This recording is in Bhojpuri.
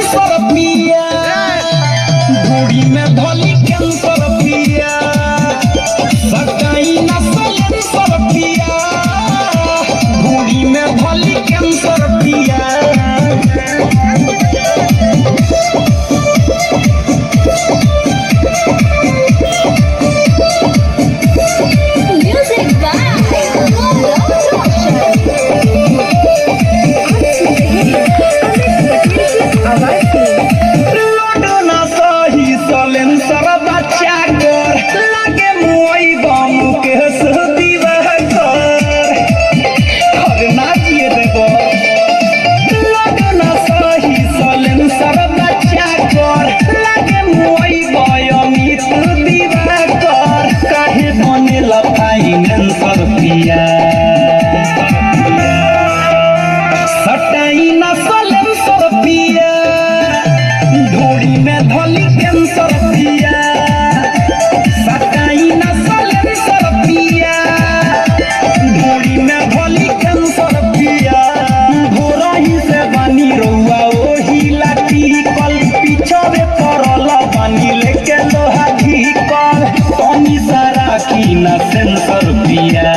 सेंसर पिया घोड़ी में धोली कैंसर पिया सटाई ना सेंसर पिया घोड़ी में धोली कैंसर पिया सटाई ना सेंसर पिया घोड़ी में धोली कैंसर पिया सटाई ना सेंसर पिया घोड़ी में धोली कैंसर पिया घोड़ा ही से बनी रहुआ ओही लाठी कल पीछे पड़ल बनी लेके लोहा ढीकल तनी सारा की ना सेंसर पिया